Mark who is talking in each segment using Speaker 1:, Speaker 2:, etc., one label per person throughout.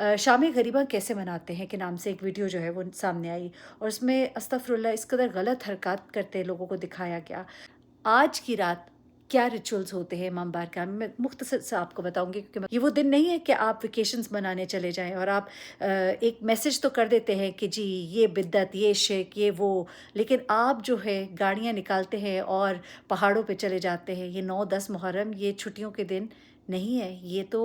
Speaker 1: शाम गरीबा कैसे मनाते हैं के नाम से एक वीडियो जो है वो सामने आई, और उसमें अस्तगफुरुल्लाह इस कदर गलत हरकत करते लोगों को दिखाया गया। आज की रात क्या रिचुअल्स होते हैं इमाम बारगाह में, मैं मुख्तसर से आपको बताऊंगी, क्योंकि ये वो दिन नहीं है कि आप वेकेशंस मनाने चले जाएं और आप एक मैसेज तो कर देते हैं कि जी ये बिद्दत, ये शिर्क, ये वो, लेकिन आप जो है गाड़ियाँ निकालते हैं और पहाड़ों पे चले जाते हैं। ये 9-10 मुहर्रम ये छुट्टियों के दिन नहीं है, ये तो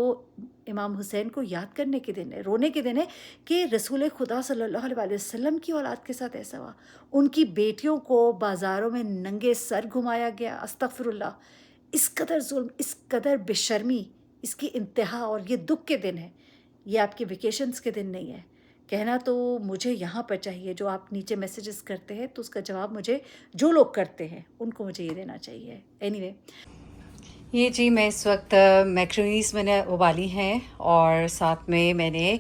Speaker 1: इमाम हुसैन को याद करने के दिन है, रोने के दिन है कि रसूल खुदा सल्लल्लाहु अलैहि वसल्लम की औलाद के साथ ऐसा हुआ। उनकी बेटियों को बाज़ारों में नंगे सर घुमाया गया। अस्तगफिरुल्लाह, इस कदर जुल्म, इस कदर बेशर्मी, इसकी इंतहा, और ये दुख के दिन है, ये आपके वेकेशंस के दिन नहीं है। कहना तो मुझे यहाँ पर चाहिए, जो आप नीचे मैसेजेस करते हैं तो उसका जवाब मुझे, जो लोग करते हैं उनको मुझे ये देना चाहिए। एनीवे, ये जी मैं इस वक्त मैक्रोनीस मैंने उबाली हैं, और साथ में मैंने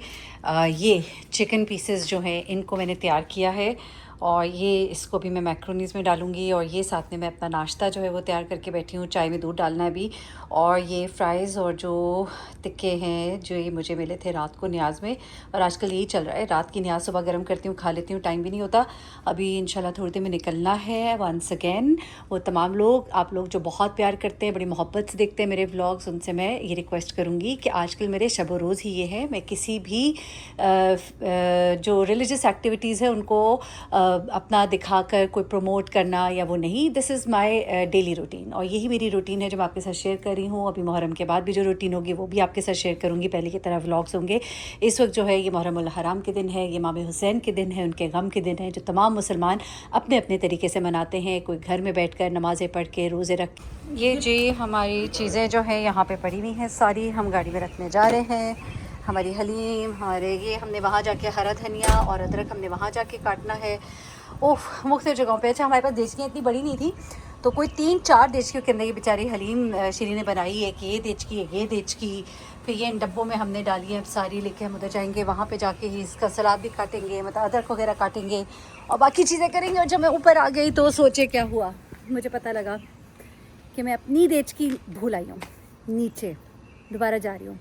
Speaker 1: ये चिकन पीसेस जो हैं इनको मैंने तैयार किया है, और ये इसको भी मैं मैक्रोनीस में डालूँगी। और ये साथ में मैं अपना नाश्ता जो है वो तैयार करके बैठी हूँ, चाय में दूध डालना है अभी। और ये फ्राइज़ और जो टिक्के हैं जो ये मुझे मिले थे रात को न्याज में, और आजकल यही चल रहा है, रात की न्याज सुबह गर्म करती हूँ, खा लेती हूँ, टाइम भी नहीं होता। अभी इंशाल्लाह थोड़ी देर में निकलना है। वंस अगेन वो तमाम लोग, आप लोग जो बहुत प्यार करते हैं, बड़ी मोहब्बत से देखते हैं मेरे व्लॉग्स, उनसे मैं ये रिक्वेस्ट करूँगी कि आजकल मेरे शब व रोज़ ही ये है, मैं किसी भी जो रिलीजियस एक्टिविटीज़ है उनको अपना दिखाकर कोई प्रमोट करना या वो नहीं। This is my daily routine, और यही मेरी रूटीन है जो मैं आपके साथ शेयर कर रही हूँ। अभी मुहर्रम के बाद भी जो रूटीन होगी वो भी आपके साथ शेयर करूँगी, पहले की तरह व्लॉग्स होंगे। इस वक्त जो है ये मुहर्रम उल हराम के दिन है, ये इमाम हुसैन के दिन है, उनके गम के दिन है, जो तमाम मुसलमान अपने अपने तरीके से मनाते हैं। कोई घर में बैठकर नमाज़ें पढ़ के, रोज़े रख। ये जी हमारी चीज़ें जो हैं यहाँ पे पड़ी हुई हैं सारी, हम गाड़ी में रखने जा रहे हैं। हमारी हलीम, हमारे ये हमने वहाँ जाके हरा धनिया और अदरक हमने वहाँ जाके काटना है। ओह, मुख्तलिफ जगहों पे। अच्छा, हमारे पास देचकियाँ इतनी बड़ी नहीं थी, तो कोई 3-4 देचकियों के अंदर ये बेचारी हलीम श्री ने बनाई है कि ये देचकी, ये देचकी, फिर ये इन डब्बों में हमने डाली है सारी, लेके हम उधर जाएंगे, वहाँ पे जाके ही इसका सलाद भी काटेंगे, मतलब अदरक वगैरह काटेंगे और बाकी चीज़ें करेंगे। और जब मैं ऊपर आ गई तो सोचे क्या हुआ, मुझे पता लगा कि मैं अपनी देचकी भूल आई हूँ, नीचे दोबारा जा रही हूँ,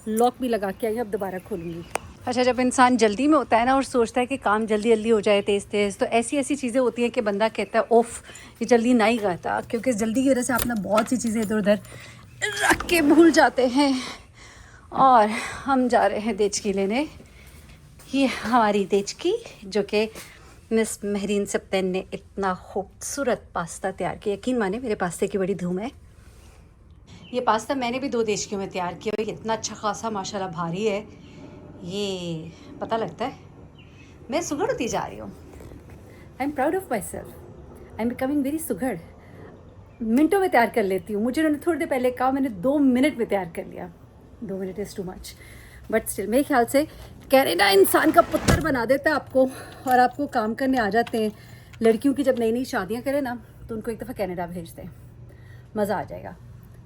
Speaker 1: लॉक भी लगा के आई, अब दोबारा खोलूँगी। अच्छा, जब इंसान जल्दी में होता है ना और सोचता है कि काम जल्दी जल्दी हो जाए, तेज़ तेज़, तो ऐसी ऐसी चीज़ें होती हैं कि बंदा कहता है ओफ़, ये जल्दी नहीं करता, क्योंकि जल्दी की वजह से आप ना बहुत सी चीज़ें इधर उधर रख के भूल जाते हैं। और हम जा रहे हैं देचकी लेने। ये हमारी देचकी, जो कि मिस महरीन सप्तैन ने इतना खूबसूरत पास्ता तैयार किया, यकीन माने मेरे पास्ते की बड़ी धूम है। ये पास्ता मैंने भी 2 देचकियों में तैयार किया, इतना अच्छा खासा माशाल्लाह भारी है, ये पता लगता है मैं सुघड़ होती जा रही हूँ। I am proud of myself, I am becoming very सुघड़। मिनटों में तैयार कर लेती हूँ, मुझे उन्होंने थोड़ी देर पहले कहा, मैंने 2 मिनट में तैयार कर लिया। 2 minute is too much, but still मेरे ख्याल से कनाडा इंसान का पुत्र बना देता है आपको, और आपको काम करने आ जाते हैं। लड़कियों की जब नई नई शादियाँ करें ना, तो उनको एक दफ़ा कनाडा भेज दें, मज़ा आ जाएगा।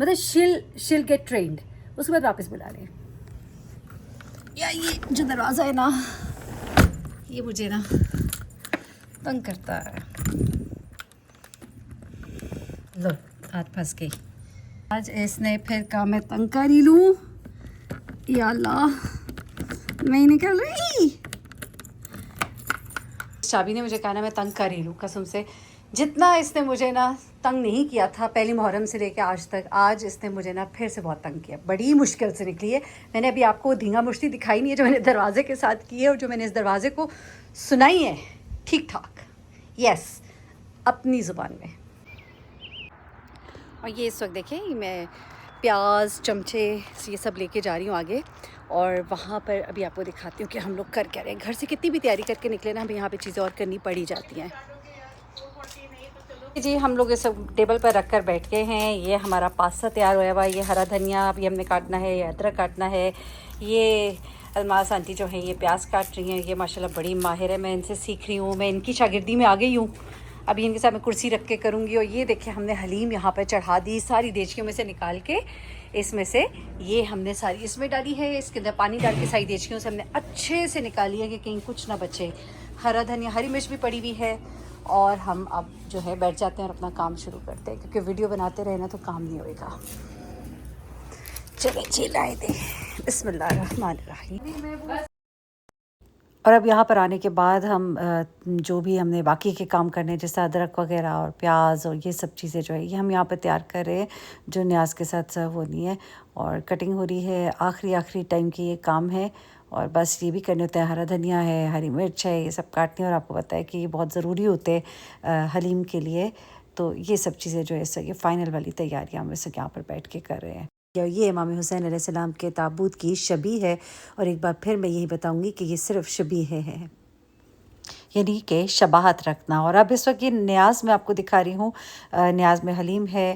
Speaker 1: मतलब शिल गेट ट्रेंड, उसके बाद वापस बुला लें। या ये जो दरवाज़ा है ना, ये मुझे ना तंग करता है। लो, हाथ फंस गई। आज इसने फिर कहा मैं तंग कर ही लूँ, या अल्लाह, मैं निकल रही। चाबी ने मुझे कहा ना मैं तंग कर ही लूँ, कसम से। जितना इसने मुझे ना तंग नहीं किया था पहली मुहर्रम से लेकर आज तक, आज इसने मुझे ना फिर से बहुत तंग किया, बड़ी मुश्किल से निकली है। मैंने अभी आपको धींगा मुश्ती दिखाई नहीं है जो मैंने दरवाजे के साथ की है, और जो मैंने इस दरवाजे को सुनाई है ठीक ठाक, यस, अपनी ज़ुबान में। और ये इस वक्त देखें, मैं प्याज, चमचे, ये सब लेके जा रही हूँ आगे, और वहाँ पर अभी आपको दिखाती हूँ कि हम लोग कर क्या रहे हैं। घर से कितनी भी तैयारी करके निकले ना, हमें यहाँ पे चीज़ें और करनी पड़ी जाती हैं। जी हम लोग इस टेबल पर रख कर बैठ गए हैं। ये हमारा पास्ता तैयार होया हुआ है, ये हरा धनिया अभी हमने काटना है, ये अदरक काटना है, ये अलमास आंटी जो है ये प्याज काट रही हैं, ये माशाल्लाह बड़ी माहिर है, मैं इनसे सीख रही हूँ, मैं इनकी शागिर्दी में आ गई हूँ। अभी इनके साथ मैं कुर्सी रख के करूँगी। और ये देखिए हमने हलीम यहाँ पर चढ़ा दी, सारी देचकियों में से निकाल के, इसमें से ये हमने सारी इसमें डाली है, इसके अंदर पानी डाल के सारी देचकियों से हमने अच्छे से निकाली है कि कहीं कुछ ना बचे। हरा धनिया, हरी मिर्च भी पड़ी हुई है, और हम अब जो है बैठ जाते हैं और अपना काम शुरू करते हैं, क्योंकि वीडियो बनाते रहे ना तो काम नहीं होएगा। چلے جی لائے دیں. بسم اللہ الرحمن الرحیم. اور اب یہاں پر آنے کے بعد ہم جو بھی ہم نے باقی کے کام کرنے جیسے ادرک وغیرہ اور پیاز اور یہ سب چیزیں جو ہے یہ ہم یہاں پہ تیار کر رہے ہیں جو نیاز کے ساتھ سرو ہونی ہے. اور کٹنگ ہو رہی ہے, آخری ٹائم کی یہ کام ہے. اور بس یہ بھی کرنے ہوتے ہیں, ہرا دھنیا ہے, ہری مرچ ہے, یہ سب کاٹنی ہے. اور آپ کو پتہ ہے کہ یہ بہت ضروری ہوتے حلیم کے لیے. تو یہ سب چیزیں جو ہے یہ فائنل والی تیاریاں ہم اس یہاں پر بیٹھ کے کر رہے ہیں. یہ امام حسین علیہ السلام کے تابوت کی شبیہ ہے. اور ایک بار پھر میں یہی بتاؤں گی کہ یہ صرف شبیہ ہے, یعنی کہ شباہت رکھنا. اور اب اس وقت یہ نیاز میں آپ کو دکھا رہی ہوں. نیاز میں حلیم ہے,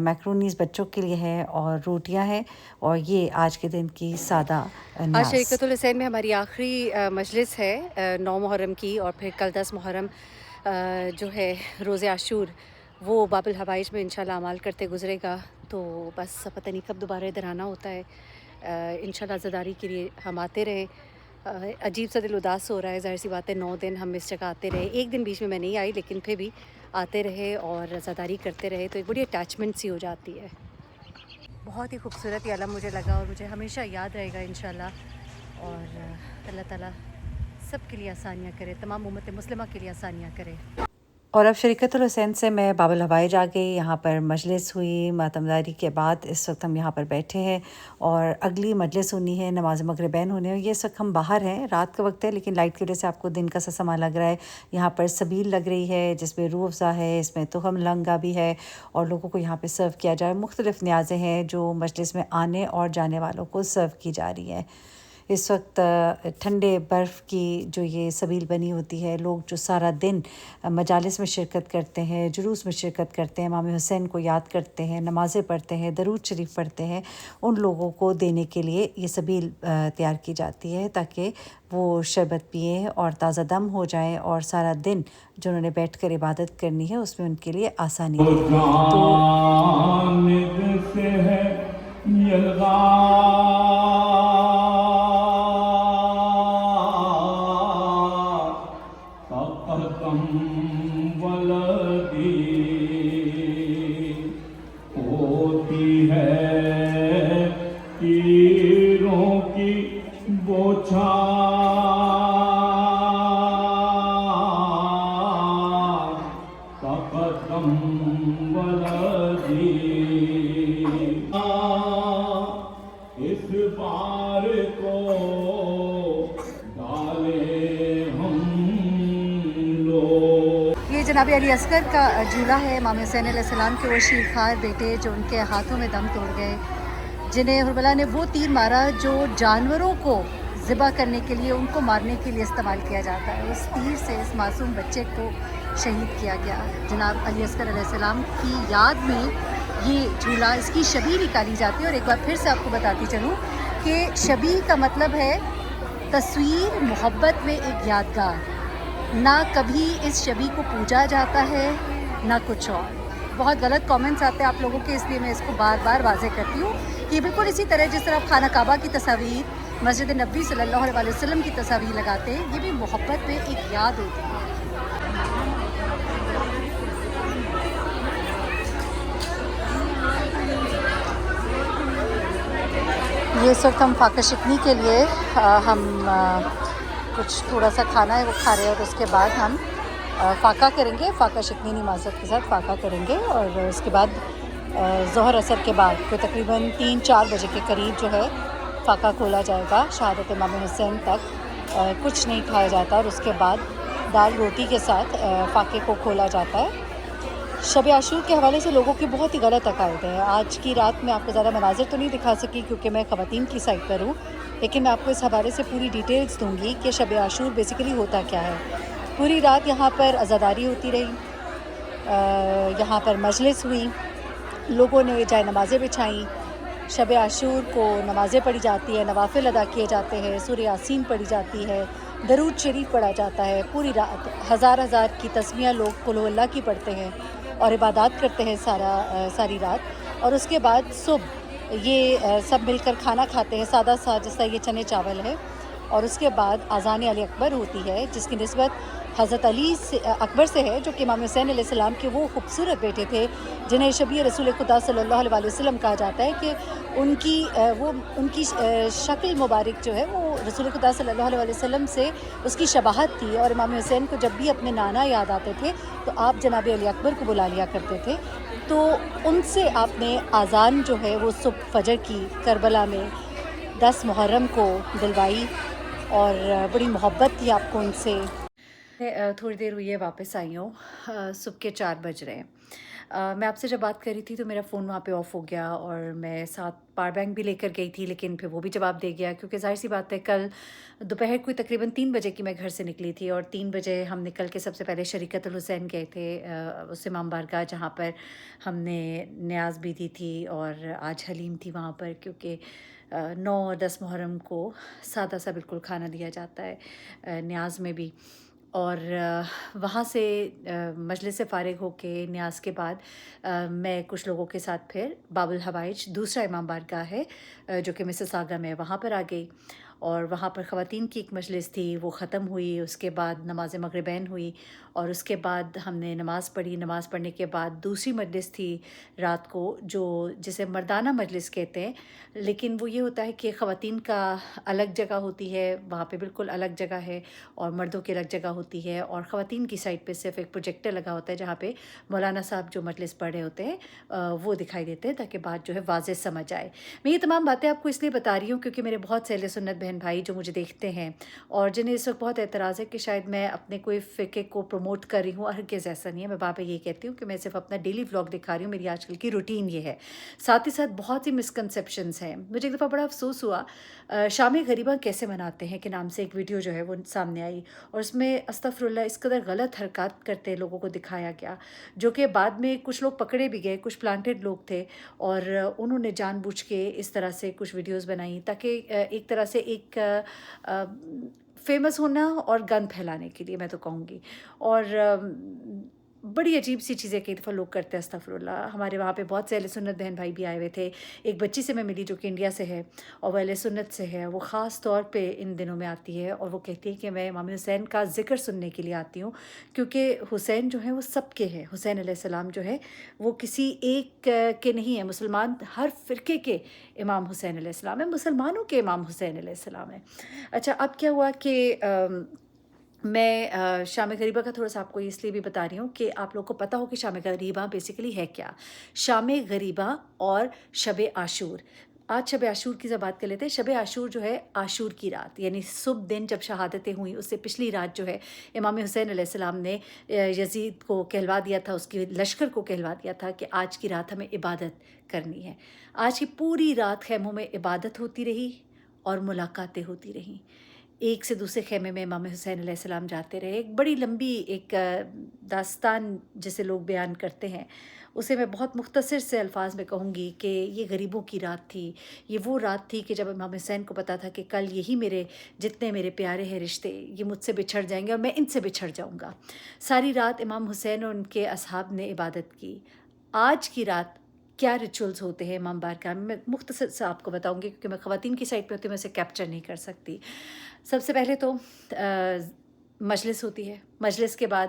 Speaker 1: میکرونیز بچوں کے لیے ہے, اور روٹیاں ہیں. اور یہ آج کے دن کی سادہ نیاز.
Speaker 2: آج شریکت الحسین میں ہماری آخری مجلس ہے 9 محرم کی, اور پھر کل 10 محرم جو ہے روز عاشور, وہ باب الحوائج میں انشاءاللہ اعمال کرتے گزرے گا. تو بس پتہ نہیں کب دوبارہ ادھر آنا ہوتا ہے. انشاءاللہ عزاداری کے لیے ہم آتے رہے. عجیب سا دل اداس ہو رہا ہے, ظاہر سی بات ہے 9 دن ہم اس جگہ آتے رہے. ایک دن بیچ میں نہیں آئی, لیکن پھر بھی آتے رہے اور عزاداری کرتے رہے, تو ایک بڑی اٹیچمنٹ سی ہو جاتی ہے. بہت ہی خوبصورت یہ علم مجھے لگا, اور مجھے ہمیشہ یاد رہے گا انشاءاللہ. اور اللہ تعالیٰ سب کے لیے آسانیاں کرے, تمام امت مسلمہ کے لیے آسانیاں کرے.
Speaker 1: اور اب شریکت الحسین سے میں باب الحوائج آ گئی. یہاں پر مجلس ہوئی ماتمداری کے بعد. اس وقت ہم یہاں پر بیٹھے ہیں اور اگلی مجلس ہونی ہے, نماز مغربین ہونے ہیں. یہ اس وقت ہم باہر ہیں, رات کا وقت ہے, لیکن لائٹ کی وجہ سے آپ کو دن کا سا سما لگ رہا ہے. یہاں پر سبیل لگ رہی ہے جس میں روح افزا ہے, اس میں تہم لنگا بھی ہے, اور لوگوں کو یہاں پہ سرو کیا جائے. مختلف نیازیں ہیں جو مجلس میں آنے اور جانے والوں کو سرو کی جا رہی ہیں. اس وقت ٹھنڈے برف کی جو یہ سبیل بنی ہوتی ہے, لوگ جو سارا دن مجالس میں شرکت کرتے ہیں, جلوس میں شرکت کرتے ہیں, امام حسین کو یاد کرتے ہیں, نمازیں پڑھتے ہیں, درود شریف پڑھتے ہیں, ان لوگوں کو دینے کے لیے یہ سبیل تیار کی جاتی ہے تاکہ وہ شربت پئیں اور تازہ دم ہو جائیں, اور سارا دن جو انہوں نے بیٹھ کر عبادت کرنی ہے اس میں ان کے لیے آسانی رہے.
Speaker 3: ہوتی ہے تیروں کی بوچھار فقدم ولدی. اس بار کو ڈالے ہم لوگ.
Speaker 2: یہ جناب علی اصغر کا جھولا ہے, امام حسین علیہ السلام کے وہ شیرخوار بیٹے جو ان کے ہاتھوں میں دم توڑ گئے, جنہیں حربلا نے وہ تیر مارا جو جانوروں کو ذبح کرنے کے لیے, ان کو مارنے کے لیے استعمال کیا جاتا ہے. اس تیر سے اس معصوم بچے کو شہید کیا گیا. جناب علی اصغر علیہ السلام کی یاد میں یہ جھولا, اس کی شبیہ نکالی جاتی ہے. اور ایک بار پھر سے آپ کو بتاتی چلوں کہ شبیہ کا مطلب ہے تصویر, محبت میں ایک یادگار. نہ کبھی اس شبیہ کو پوجا جاتا ہے نہ کچھ اور. بہت غلط کامنٹس آتے ہیں آپ لوگوں کے, اس لیے میں اس کو بار بار واضح کرتی ہوں کہ بالکل اسی طرح جس طرح خانہ کعبہ کی تصاویر, مسجد نبوی صلی اللہ علیہ وسلم کی تصاویر لگاتے ہیں, یہ بھی محبت میں ایک یاد ہوتی ہے. یہ اس وقت ہم فاقہ شکنی کے لیے ہم کچھ تھوڑا سا کھانا ہے وہ کھا رہے ہیں, اور اس کے بعد ہم فاقہ کریں گے. فاقہ شکنی نمازت کے ساتھ فاقہ کریں گے, اور اس کے بعد ظہر اثر کے بعد کوئی تقریباً 3-4 بجے کے قریب جو ہے فاقہ کھولا جائے گا. شہادت امام حسین تک کچھ نہیں کھایا جاتا, اور اس کے بعد دال روٹی کے ساتھ فاقے کو کھولا جاتا ہے. شب عاشور کے حوالے سے لوگوں کی بہت ہی غلط عقائد ہے. آج کی رات میں آپ کو زیادہ مناظر تو نہیں دکھا سکی کیونکہ میں خواتین کی سائڈ پر ہوں, لیکن میں آپ کو اس حوالے سے پوری ڈیٹیلز دوں گی کہ شب عاشور بیسیکلی ہوتا کیا ہے. پوری رات یہاں پر عزاداری ہوتی رہی, یہاں پر مجلس ہوئی, لوگوں نے جائے نمازیں بچھائیں. شب عاشور کو نمازیں پڑھی جاتی ہے, نوافل ادا کیے جاتے ہیں, سورہ یاسین پڑھی جاتی ہے, درود شریف پڑھا جاتا ہے. پوری رات ہزار کی تسمیہ لوگ قل ہو اللہ کی پڑھتے ہیں اور عبادات کرتے ہیں ساری رات. اور اس کے بعد صبح یہ سب مل کر کھانا کھاتے ہیں, سادہ سا, جس طرح یہ چنے چاول ہے. اور اس کے بعد اذان علی اکبر ہوتی ہے جس کی نسبت حضرت علی اکبر سے ہے، جو کہ امام حسین علیہ السلام کے وہ خوبصورت بیٹے تھے جنہیں شبیہ رسول خدا صلی اللہ علیہ وسلم کہا جاتا ہے، کہ ان کی شکل مبارک جو ہے وہ رسول خدا صلی اللہ علیہ وسلم سے اس کی شباہت تھی، اور امام حسین کو جب بھی اپنے نانا یاد آتے تھے تو آپ جناب علی اکبر کو بلا لیا کرتے تھے. تو ان سے آپ نے اذان جو ہے وہ صبح فجر کی کربلا میں 10 محرم کو دلوائی، اور بڑی محبت تھی آپ کو ان سے.
Speaker 1: تھوڑی دیر ہوئی ہے واپس آئی ہوں. صبح کے 4 بج رہے ہیں. میں آپ سے جب بات کر رہی تھی تو میرا فون وہاں پہ آف ہو گیا، اور میں ساتھ پاور بینک بھی لے کر گئی تھی، لیکن پھر وہ بھی جواب دے گیا، کیونکہ ظاہر سی بات ہے کل دوپہر کوئی تقریباً 3 بجے کی میں گھر سے نکلی تھی، اور 3 بجے ہم نکل کے سب سے پہلے شریکت الحسین گئے تھے، اس امام بارگاہ جہاں پر ہم نے نیاز بھی دی تھی، اور آج حلیم تھی وہاں پر، کیونکہ 9 اور 10 محرم کو سادہ سا بالکل کھانا دیا جاتا ہے نیاز میں بھی. اور وہاں سے مجلس سے فارغ ہو کے نیاز کے بعد میں کچھ لوگوں کے ساتھ پھر باب الحوائج دوسرا امام بارگاہ ہے جو کہ مسیساگا میں، وہاں پر آ گئی، اور وہاں پر خواتین کی ایک مجلس تھی، وہ ختم ہوئی. اس کے بعد نماز مغربین ہوئی، اور اس کے بعد ہم نے نماز پڑھی. نماز پڑھنے کے بعد دوسری مجلس تھی رات کو، جسے مردانہ مجلس کہتے ہیں، لیکن وہ یہ ہوتا ہے کہ خواتین کا الگ جگہ ہوتی ہے، وہاں پہ بالکل الگ جگہ ہے، اور مردوں کی الگ جگہ ہوتی ہے، اور خواتین کی سائڈ پہ صرف ایک پروجیکٹر لگا ہوتا ہے جہاں پہ مولانا صاحب جو مجلس پڑھ رہے ہوتے ہیں وہ دکھائی دیتے ہیں، تاکہ بات جو ہے واضح سمجھ آئے. میں یہ تمام باتیں آپ کو اس لیے بتا رہی ہوں کیونکہ میرے بہت سے اہل سنت بہن بھائی جو مجھے دیکھتے ہیں اور جنہیں اس وقت بہت اعتراض ہے کہ شاید میں اپنے کوئی فرقے کو پروموٹ کر رہی ہوں. ہرگز ایسا نہیں ہے. میں باپا یہ کہتی ہوں کہ میں صرف اپنا ڈیلی ولاگ دکھا رہی ہوں، میری آج کل کی روٹین یہ ہے. ساتھ ہی ساتھ بہت ہی مسکنسیپشنز ہیں. مجھے ایک دفعہ بڑا افسوس ہوا، شام غریبہ کیسے مناتے ہیں کے نام سے ایک ویڈیو جو ہے وہ سامنے آئی، اور اس میں استغفر اللہ اس قدر غلط حرکات کرتے لوگوں کو دکھایا گیا، جو کہ بعد میں کچھ لوگ پکڑے بھی گئے، کچھ پلانٹڈ لوگ تھے، اور انہوں نے جان بوجھ کے اس طرح سے کچھ ویڈیوز بنائیں تاکہ ایک طرح سے ایک فیمس ہونا اور گند پھیلانے کے لیے، میں تو کہوں گی. اور بڑی عجیب سی چیزیں کئی دفعہ لوگ کرتے ہیں. استغفر اللہ. ہمارے وہاں پہ بہت سے اہل سنت بہن بھائی بھی آئے ہوئے تھے. ایک بچی سے میں ملی جو کہ انڈیا سے ہے اور وہ اہل سنت سے ہے. وہ خاص طور پہ ان دنوں میں آتی ہے اور وہ کہتی ہے کہ میں امام حسین کا ذکر سننے کے لیے آتی ہوں، کیونکہ حسین جو ہے وہ سب کے ہیں. حسین علیہ السلام جو ہے وہ کسی ایک کے نہیں ہے. مسلمان ہر فرقے کے امام حسین علیہ السلام ہے، مسلمانوں کے امام حسین علیہ السلام ہے. اچھا، اب کیا ہوا کہ میں شام غریبہ کا تھوڑا سا آپ کو اس لیے بھی بتا رہی ہوں کہ آپ لوگوں کو پتہ ہو کہ شام غریبہ بیسیکلی ہے کیا. شام غریبہ اور شب عاشور. آج شب عاشور کی جب بات کر لیتے ہیں. شب عاشور جو ہے عاشور کی رات، یعنی صبح دن جب شہادتیں ہوئیں اس سے پچھلی رات جو ہے امام حسین علیہ السلام نے یزید کو کہلوا دیا تھا، اس کی لشکر کو کہلوا دیا تھا کہ آج کی رات ہمیں عبادت کرنی ہے. آج کی پوری رات خیموں میں عبادت ہوتی رہی اور ملاقاتیں ہوتی رہیں. ایک سے دوسرے خیمے میں امام حسین علیہ السلام جاتے رہے. ایک بڑی لمبی ایک داستان جسے لوگ بیان کرتے ہیں، اسے میں بہت مختصر سے الفاظ میں کہوں گی کہ یہ غریبوں کی رات تھی. یہ وہ رات تھی کہ جب امام حسین کو پتا تھا کہ کل یہی میرے جتنے میرے پیارے ہیں رشتے یہ مجھ سے بچھڑ جائیں گے اور میں ان سے بچھڑ جاؤں گا. ساری رات امام حسین اور ان کے اصحاب نے عبادت کی. آج کی رات کیا ریچولز ہوتے ہیں امام بارگاہ میں، میں مختصر سے آپ کو بتاؤں گی کیونکہ میں خواتین کی سائڈ پہ ہوتی ہوں، میں اسے کیپچر نہیں کر سکتی. سب سے پہلے تو مجلس ہوتی ہے. مجلس کے بعد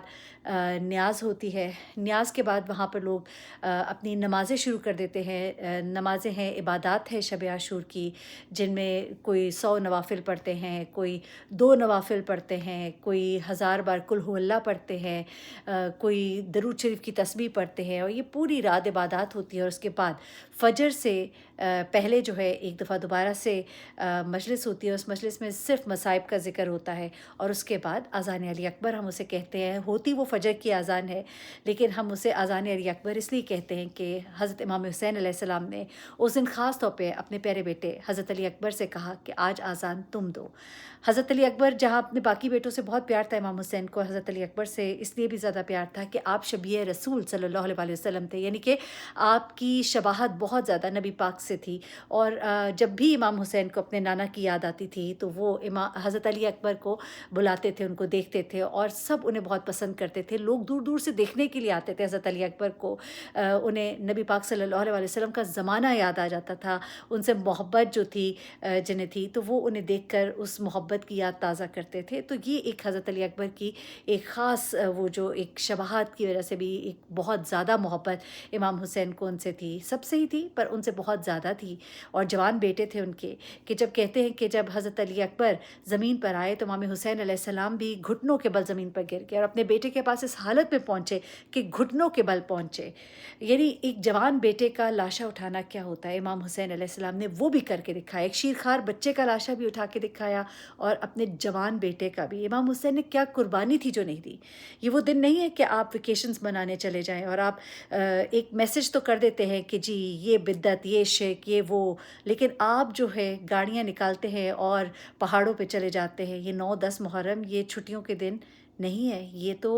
Speaker 1: نیاز ہوتی ہے. نیاز کے بعد وہاں پر لوگ اپنی نمازیں شروع کر دیتے ہیں. نمازیں ہیں، عبادات ہے شب عاشور کی، جن میں کوئی 100 نوافل پڑھتے ہیں، کوئی 2 نوافل پڑھتے ہیں، کوئی 1000 بار قل ھو اللہ پڑھتے ہیں، کوئی درود شریف کی تسبیح پڑھتے ہیں، اور یہ پوری رات عبادات ہوتی ہے. اور اس کے بعد فجر سے پہلے جو ہے ایک دفعہ دوبارہ سے مجلس ہوتی ہے. اس مجلس میں صرف مصائب کا ذکر ہوتا ہے، اور اس کے بعد اذان علی اکبر ہم اسے کہتے ہیں. ہوتی وہ فجر کی اذان ہے، لیکن ہم اسے اذان علی اکبر اس لیے کہتے ہیں کہ حضرت امام حسین علیہ السلام نے اس دن خاص طور پہ اپنے پیارے بیٹے حضرت علی اکبر سے کہا کہ آج اذان تم دو. حضرت علی اکبر جہاں اپنے باقی بیٹوں سے بہت پیار تھا، امام حسین کو حضرت علی اکبر سے اس لیے بھی زیادہ پیار تھا کہ آپ شبیہ رسول صلی اللہ علیہ وسلم تھے، یعنی کہ آپ کی شباہت بہت زیادہ نبی پاک से थी। और जब भी इमाम हुसैन को अपने नाना की याद आती थी तो वो हज़रत अली अकबर को बुलाते थे, उनको देखते थे और सब उन्हें बहुत पसंद करते थे। लोग दूर दूर से देखने के लिए आते थे हज़रत अली अकबर को। उन्हें नबी पाक सल्लल्लाहु अलैहि वसल्लम का ज़माना याद आ जाता था, उनसे मोहब्बत जो थी जिन्हें थी, तो वो उन्हें देखकर उस मोहब्बत की याद ताज़ा करते थे। तो ये एक हज़रत अली अकबर की एक ख़ास वो जो एक शबाहत की वजह से भी एक बहुत ज़्यादा मोहब्बत इमाम हुसैन को उनसे थी, सबसे ही थी पर उनसे बहुत ज़्यादा थी। और जवान बेटे थे उनके, कि जब कहते हैं कि जब हज़रत अली अकबर ज़मीन पर आए तो इमाम हुसैन अलैहिस्सलाम भी घुटनों के बल ज़मीन पर गिर गए और अपने बेटे के पास इस हालत में पहुँचे कि घुटनों के बल पहुँचे। यानी एक जवान बेटे का लाशा उठाना क्या होता है, इमाम हुसैन अलैहिस्सलाम ने वो भी करके दिखाया। एक शीरखार बच्चे का लाशा भी उठा के दिखाया और अपने जवान बेटे का भी। इमाम हुसैन ने क्या कुर्बानी थी जो नहीं दी। ये वो दिन नहीं है कि आप वेकेशंस मनाने चले जाएं और आप एक मैसेज तो कर देते हैं कि जी ये बिद्दत, ये शिर्क, ये वो, लेकिन आप जो है गाड़ियाँ निकालते हैं और पहाड़ों पे चले जाते हैं। ये 9-10 मुहर्रम ये छुट्टियों के दिन नहीं है, ये तो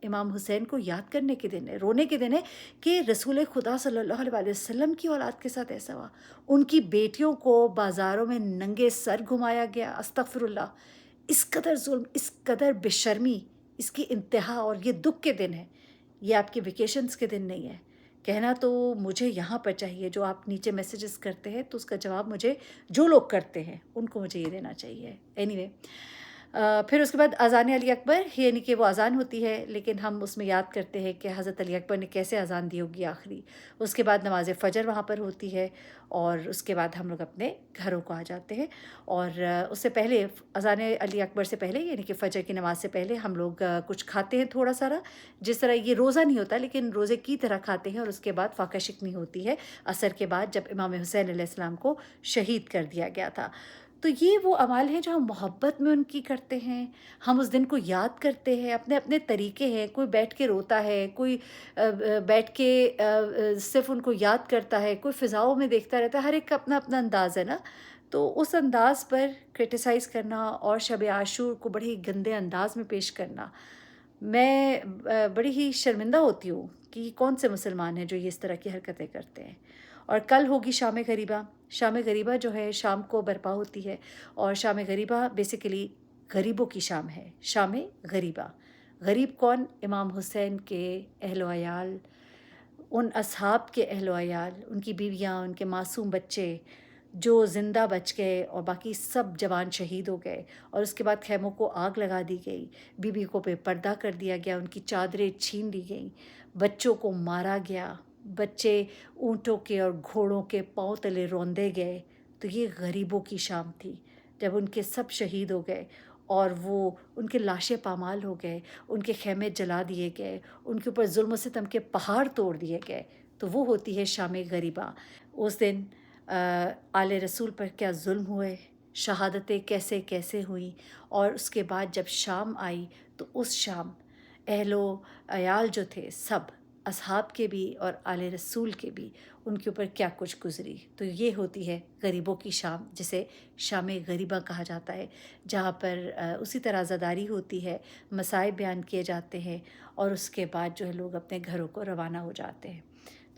Speaker 1: इमाम हुसैन को याद करने के दिन है, रोने के दिन है कि रसूल खुदा सल्लल्लाहु अलैहि वसल्लम की औलाद के साथ ऐसा हुआ। उनकी बेटियों को बाज़ारों में नंगे सर घुमाया गया, अस्तगफिरुल्लाह। इस कदर जुल्म, इस कदर बेशर्मी, इसकी इंतहा, और ये दुख के दिन है, ये आपके वेकेशंस के दिन नहीं है। कहना तो मुझे यहाँ पर चाहिए, जो आप नीचे मैसेजेस करते हैं तो उसका जवाब मुझे, जो लोग करते हैं उनको मुझे ये देना चाहिए। एनीवे फिर उसके बाद अज़ान अली अकबर, यानी कि वो अज़ान होती है लेकिन हम उसमें याद करते हैं कि हज़रत अली अकबर ने कैसे अज़ान दी होगी आखिरी। उसके बाद नमाज़ फ़जर वहाँ पर होती है और उसके बाद हम लोग अपने घरों को आ जाते हैं। और उससे पहले अज़ान अली अकबर से पहले, यानी कि फ़जर की नमाज़ से पहले हम लोग कुछ खाते हैं थोड़ा सारा, जिस तरह ये रोज़ा नहीं होता लेकिन रोज़े की तरह खाते हैं। और उसके बाद फ़ाका शिकनी होती है असर के बाद, जब इमाम हुसैन अलैहिस्सलाम को शहीद कर दिया गया था। तो ये वो अमाल हैं जो हम मोहब्बत में उनकी करते हैं। हम उस दिन को याद करते हैं, अपने अपने तरीके हैं। कोई बैठ के रोता है, कोई बैठ के सिर्फ उनको याद करता है, कोई फ़िज़ाओं में देखता रहता है। हर एक का अपना अपना अंदाज़ है ना। तो उस अंदाज़ पर क्रिटिसाइज़ करना और शब आशूर को बड़े ही गंदे अंदाज़ में पेश करना, मैं बड़ी ही शर्मिंदा होती हूँ कि कौन से मुसलमान हैं जो ये इस तरह की हरकतें करते हैं। और कल होगी शाम गरीबा। शाम गरीबा जो है शाम को बर्पा होती है और शाम गरीबा बेसिकली गरीबों की शाम है। शाम गरीबा, गरीब कौन? इमाम हुसैन के अहलो अयाल, उन असहाब के अहलो अयाल, उनकी बीवियाँ, उनके मासूम बच्चे जो ज़िंदा बच गए और बाकी सब जवान शहीद हो गए। और उसके बाद खैमों को आग लगा दी गई, बीवी को बेपर्दा कर दिया गया, उनकी चादरें छीन ली गईं, बच्चों को मारा गया, बच्चे ऊँटों के और घोड़ों के पाँव तले रौंदे गए। तो ये गरीबों की शाम थी, जब उनके सब शहीद हो गए और वो उनके लाशें पामाल हो गए, उनके खेमे जला दिए गए, उनके ऊपर जुल्म सितम के पहाड़ तोड़ दिए गए। तो वो होती है शाम गरीबा। उस दिन आले रसूल पर क्या जुल्म हुए, शहादतें कैसे कैसे हुई, और उसके बाद जब शाम आई तो उस शाम अहलो अयाल जो थे सब, असहाब के भी और आले रसूल के भी, उनके ऊपर क्या कुछ गुजरी। तो ये होती है गरीबों की शाम, जिसे शाम गरीबा कहा जाता है, जहाँ पर उसी तरह ज़दारी होती है, मसाइब बयान किए जाते हैं और उसके बाद जो है लोग अपने घरों को रवाना हो जाते हैं।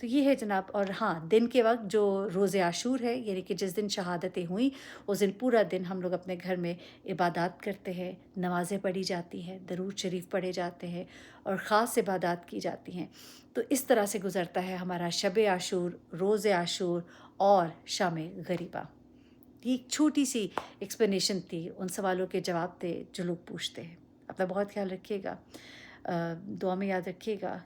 Speaker 1: तो ये है जनाब। और हाँ, दिन के वक्त जो रोज़े आशूर है, यानी कि जिस दिन शहादतें हुई, उस दिन पूरा दिन हम लोग अपने घर में इबादत करते हैं, नमाज़ें पढ़ी जाती हैं, दरूद शरीफ पढ़े जाते हैं और ख़ास इबादत की जाती हैं। तो इस तरह से गुज़रता है हमारा शब आशूर, रोज़े आशूर और शाम गरीबा। ये एक छोटी सी एक्सप्लेनेशन थी, उन सवालों के जवाब थे जो लोग पूछते हैं। अपना बहुत ख्याल रखिएगा, दुआ में याद रखिएगा